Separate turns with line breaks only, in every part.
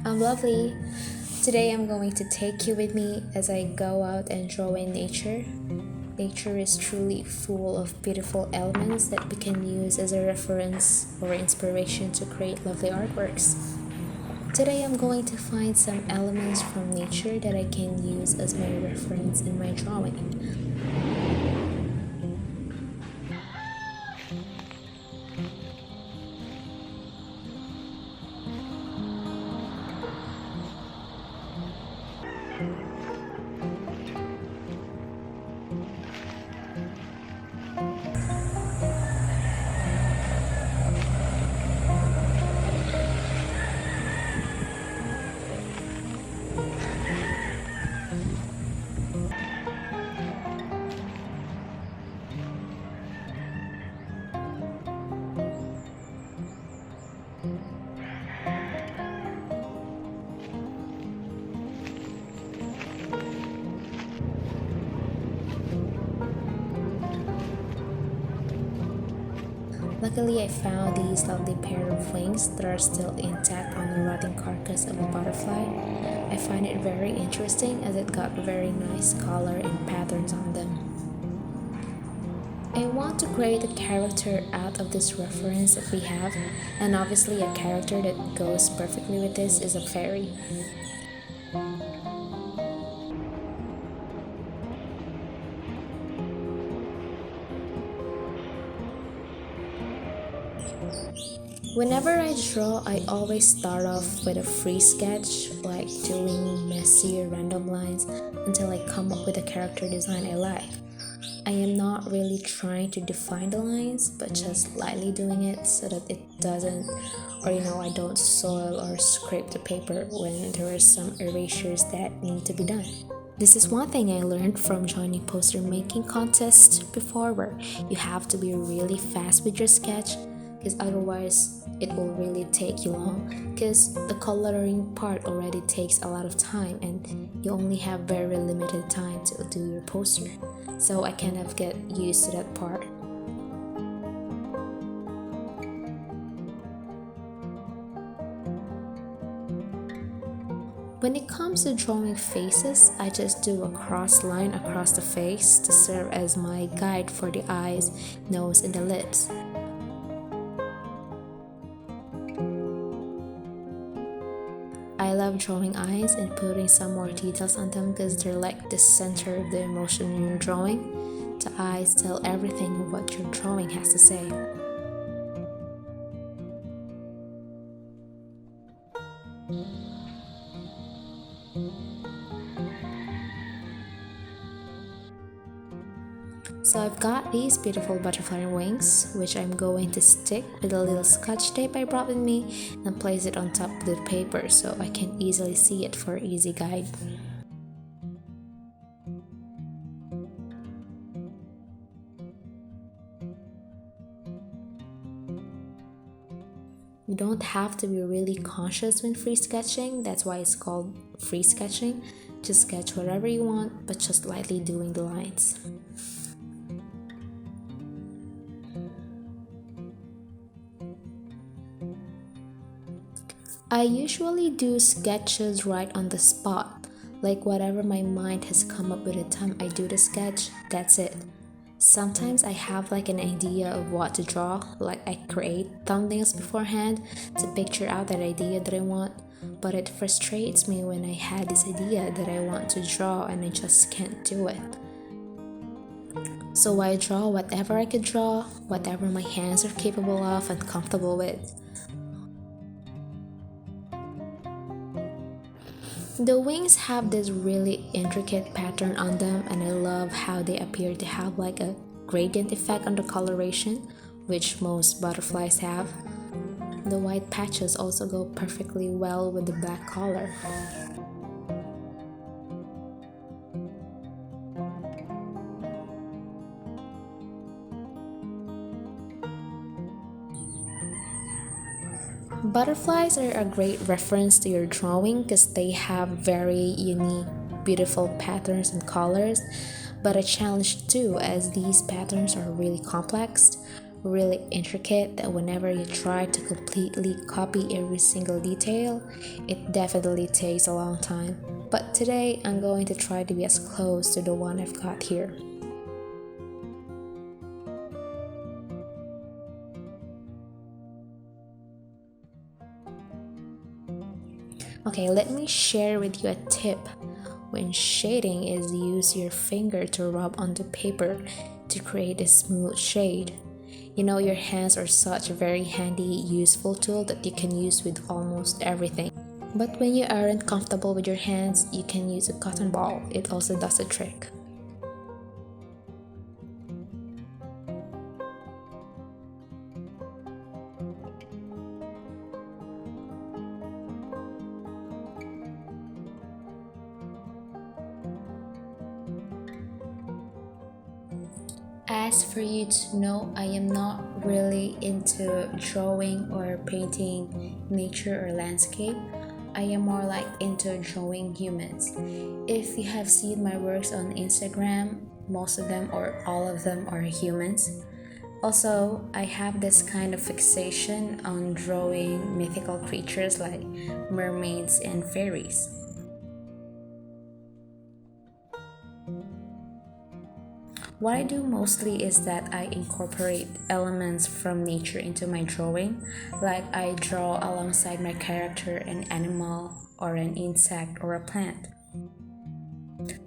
I'm Lovely. Today I'm going to take you with me as I go out and draw in nature. Nature is truly full of beautiful elements that we can use as a reference or inspiration to create lovely artworks. Today I'm going to find some elements from nature that I can use as my reference in my drawing. Luckily, I found these lovely pair of wings that are still intact on the rotting carcass of a butterfly. I find it very interesting as it got very nice color and patterns on them. I want to create a character out of this reference that we have, and obviously a character that goes perfectly with this is a fairy. Whenever I draw, I always start off with a free sketch, like doing messy or random lines until I come up with a character design I like. I am not really trying to define the lines, but just lightly doing it so that it doesn't, I don't soil or scrape the paper when there are some erasures that need to be done. This is one thing I learned from joining poster making contests before, where you have to be really fast with your sketch because otherwise it will really take you long, because the coloring part already takes a lot of time and you only have very limited time to do your poster, so I kind of get used to that part. When it comes to drawing faces, I just do a cross line across the face to serve as my guide for the eyes, nose, and the lips. I love drawing eyes and putting some more details on them because they're like the center of the emotion in your drawing. The eyes tell everything of what your drawing has to say. So I've got these beautiful butterfly wings, which I'm going to stick with a little scotch tape I brought with me and place it on top of the paper so I can easily see it for easy guide. You don't have to be really conscious when free sketching, that's why it's called free sketching. Just sketch whatever you want, but just lightly doing the lines. I usually do sketches right on the spot, like whatever my mind has come up with at the time I do the sketch, that's it. Sometimes I have like an idea of what to draw, like I create thumbnails beforehand to picture out that idea that I want, but it frustrates me when I had this idea that I want to draw and I just can't do it. So I draw whatever I could draw, whatever my hands are capable of and comfortable with. The wings have this really intricate pattern on them, and I love how they appear to have like a gradient effect on the coloration, which most butterflies have. The white patches also go perfectly well with the black color. Butterflies are a great reference to your drawing because they have very unique, beautiful patterns and colors, but a challenge too as these patterns are really complex. really intricate that whenever you try to completely copy every single detail, it definitely takes a long time. But today I'm going to try to be as close to the one I've got here. Okay, let me share with you a tip. When shading is use your finger to rub onto paper to create a smooth shade. You know, your hands are such a very handy, useful tool that you can use with almost everything. But when you aren't comfortable with your hands, you can use a cotton ball. It also does the trick. As for you to know, I am not really into drawing or painting nature or landscape. I am more like into drawing humans. If you have seen my works on Instagram, most of them or all of them are humans. Also, I have this kind of fixation on drawing mythical creatures like mermaids and fairies. What I do mostly is that I incorporate elements from nature into my drawing, like I draw alongside my character an animal or an insect or a plant.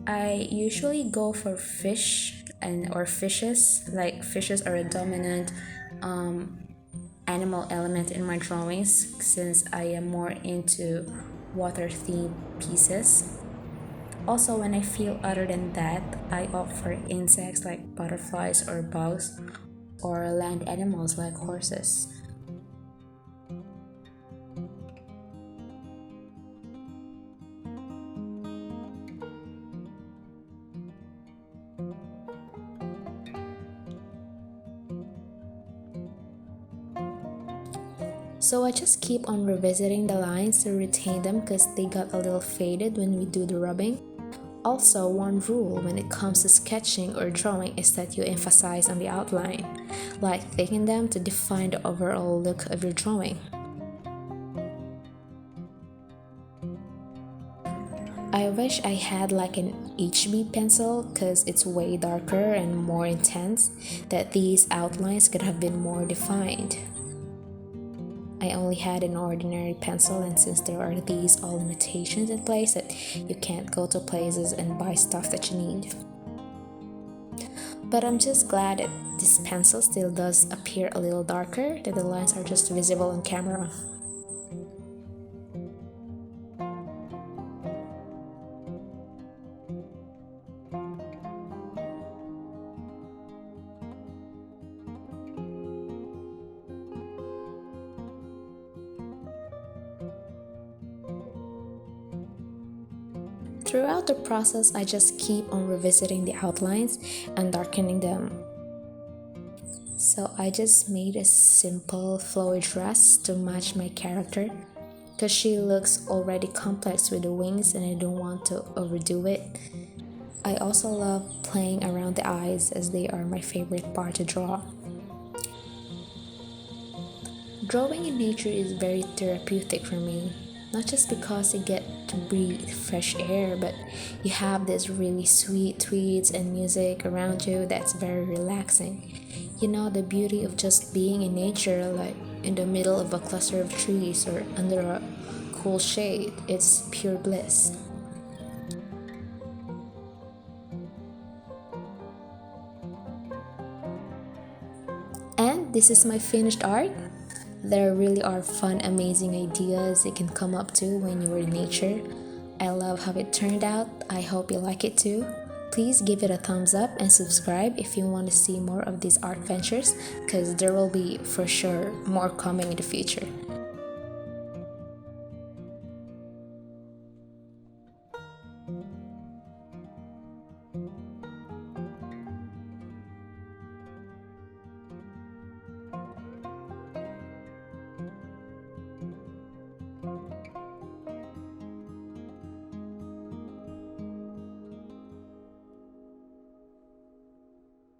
I usually go for fish and or fishes, like fishes are a dominant animal element in my drawings since I am more into water themed pieces. Also, when I feel other than that, I opt for insects like butterflies or bugs, or land animals like horses. So I just keep on revisiting the lines to retain them because they got a little faded when we do the rubbing. Also, one rule when it comes to sketching or drawing is that you emphasize on the outline, like taking them to define the overall look of your drawing. I wish I had like an HB pencil because it's way darker and more intense, that these outlines could have been more defined. I only had an ordinary pencil, and since there are these all limitations in place that you can't go to places and buy stuff that you need. But I'm just glad that this pencil still does appear a little darker, that the lines are just visible on camera. Throughout the process, I just keep on revisiting the outlines and darkening them. So I just made a simple flowy dress to match my character because she looks already complex with the wings and I don't want to overdo it. I also love playing around the eyes as they are my favorite part to draw. Drawing in nature is very therapeutic for me. Not just because you get to breathe fresh air, but you have this really sweet tweets and music around you that's very relaxing. You know, the beauty of just being in nature, like in the middle of a cluster of trees or under a cool shade, it's pure bliss. And this is my finished art. There really are fun, amazing ideas you can come up to when you're in nature. I love how it turned out. I hope you like it too. Please give it a thumbs up and subscribe if you want to see more of these art ventures, because there will be for sure more coming in the future.